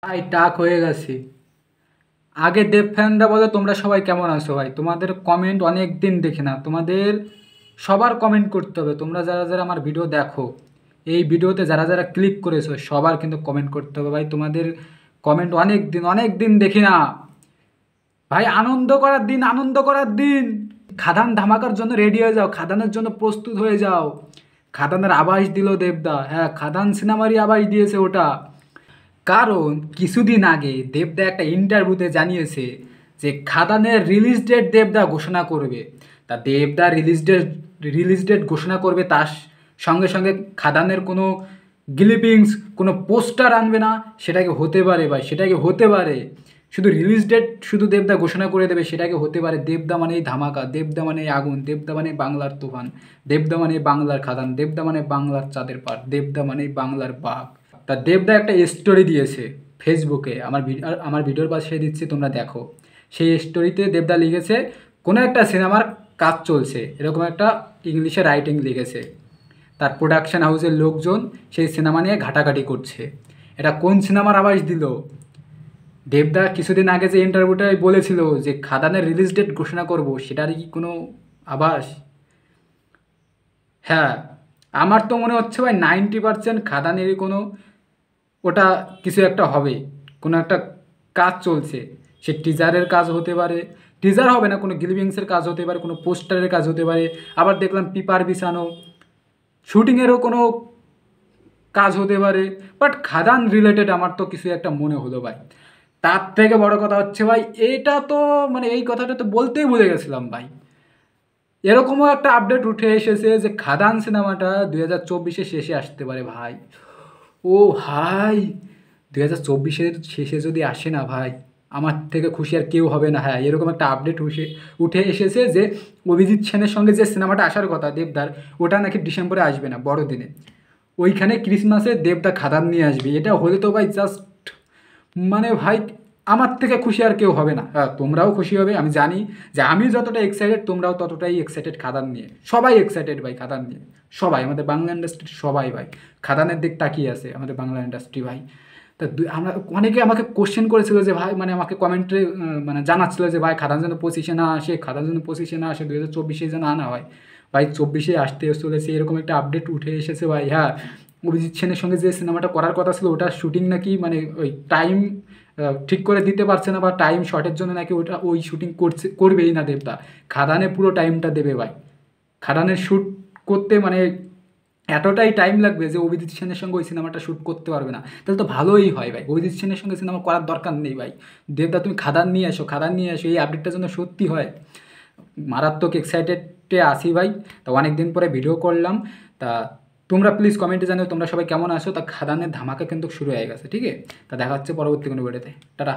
ভাই টাক হয়ে গেছে। আগে দেব ফ্যানরা বলো তোমরা সবাই কেমন আছো ভাই? তোমাদের কমেন্ট অনেক দিন দেখি না। তোমাদের সবার কমেন্ট করতে হবে। তোমরা যারা যারা আমার ভিডিও দেখো, এই ভিডিওতে যারা যারা ক্লিক করেছো সবার কিন্তু কমেন্ট করতে হবে ভাই। তোমাদের কমেন্ট অনেক দিন দেখি না ভাই। আনন্দ করার দিন, আনন্দ করার দিন। খাদান ধামাকার জন্য রেডি হয়ে যাও, খাদানের জন্য প্রস্তুত হয়ে যাও। খাদানের আভাস দিল দেবদা, হ্যাঁ খাদান সিনেমারই আভাস দিয়েছে ওটা। কারণ কিছুদিন আগে দেবদা একটা ইন্টারভিউতে জানিয়েছে যে খাদানের রিলিজ ডেট দেবদা ঘোষণা করবে। তা দেবদা রিলিজ ডেট ঘোষণা করবে, তার সঙ্গে সঙ্গে খাদানের কোনো গ্লিপিংস, কোনো পোস্টার আনবে না। সেটাকে হতে পারে ভাই, সেটাকে হতে পারে। শুধু রিলিজ ডেট শুধু দেবদা ঘোষণা করে দেবে, সেটাকে হতে পারে। দেবদা মানেই ধামাকা, দেবদা মানে আগুন, দেবদা মানে বাংলার তুফান, দেবদা মানে বাংলার খাদান, দেবদা মানে বাংলার চাঁদের পাট, দেবদা মানে বাংলার বাঘ। তা দেবদা একটা স্টোরি দিয়েছে ফেসবুকে, আমার ভিডিওর পাশে দিচ্ছি, তোমরা দেখো। সেই স্টোরিতে দেবদা লিখেছে কোনো একটা সিনেমার কাজ চলছে, এরকম একটা ইংলিশে রাইটিং লিখেছে। তার প্রোডাকশন হাউসের লোকজন সেই সিনেমা নিয়ে ঘাটাঘাটি করছে। এটা কোন সিনেমার আভাস দিল? দেবদা কিছুদিন আগে যে ইন্টারভিউটায় বলেছিল যে খাদানের রিলিজ ডেট ঘোষণা করব, সেটারই কি কোনো আভাস? হ্যাঁ, আমার তো মনে হচ্ছে ভাই 90% খাদানেরই কোনো ওটা কিছু একটা হবে। কোনো একটা কাজ চলছে। সে টিজারের কাজ হতে পারে, টিজার হবে না, কোনো গ্লিপিংসের কাজ হতে পারে, কোনো পোস্টারের কাজ হতে পারে। আবার দেখলাম পেপার বিছানো, শুটিংয়েরও কোনো কাজ হতে পারে। বাট খাদান রিলেটেড আমার তো কিছু একটা মনে হলো ভাই। তার থেকে বড় কথা হচ্ছে ভাই, এটা তো মানে এই কথাটা তো বলতেই ভুলে গেছিলাম ভাই। এরকমও একটা আপডেট উঠে এসেছে যে খাদান সিনেমাটা 2024-এর শেষে আসতে পারে ভাই। ও ভাই, 2024-এর শেষে যদি আসে না ভাই, আমার থেকে খুশি আর কেউ হবে না। হ্যাঁ, এরকম একটা আপডেট উঠে এসেছে যে অভিজিৎ সেনের সঙ্গে যে সিনেমাটা আসার কথা দেবদার, ওটা নাকি ডিসেম্বরে আসবে না, বড়দিনে। ওইখানে ক্রিসমাসে দেবদা খাদান নিয়ে আসবে। এটা হলে তো ভাই জাস্ট মানে ভাই, আমার থেকে খুশি আর কেউ হবে না। হ্যাঁ, তোমরাও খুশি হবে আমি জানি, যে আমি যতটা এক্সাইটেড তোমরাও ততটাই এক্সাইটেড খাদান নিয়ে। সবাই এক্সাইটেড ভাই খাদান নিয়ে, সবাই, আমাদের বাংলা ইন্ডাস্ট্রির সবাই ভাই খাদানের দিক তাকিয়ে আছে আমাদের বাংলা ইন্ডাস্ট্রি ভাই। তা আমরা অনেকে আমাকে কোশ্চেন করেছিল যে ভাই, মানে আমাকে কমেন্টে মানে জানাচ্ছিল যে ভাই খাদান যেন 25-এ না আসে, খাদান যেন 25-এ না আসে, 2024-এ যেন আনা হয়। ভাই 24-এ আসতে চলেছে, এরকম একটা আপডেট উঠে এসেছে ভাই। হ্যাঁ, অভিজিৎ সেনের সঙ্গে যে সিনেমাটা করার কথা ছিল, ওটার শুটিং নাকি মানে ওই টাইম ঠিক করে দিতে পারছে না, বা টাইম শর্টের জন্য নাকি ওই শুটিং করবেই না দেবদা। খাদানে পুরো টাইমটা দেবে ভাই। খাদানের শ্যুট করতে মানে এতটাই টাইম লাগবে যে অভিজিৎ সেনের সঙ্গে ওই সিনেমাটা শ্যুট করতে পারবে না। তাহলে তো ভালোই হয় ভাই, অভিজিৎ সেনের সঙ্গে সিনেমা করার দরকার নেই ভাই। দেবদা তুমি খাদান নিয়ে এসো, খাদান নিয়ে এসো, এই আপডেটটার জন্য সত্যি হয়। মারাত্মক এক্সাইটেডে আসি ভাই। তা অনেক দিন পরে ভিডিও করলাম। তা তোমরা প্লিজ কমেন্টে জানিও তোমরা সবাই কেমন আছো। তা খাদানের ধামাকা কিন্তু শুরু হয়ে গেছে, ঠিক আছে? তা দেখা হচ্ছে পরবর্তী কোনো ভিডিওতে। টাটা।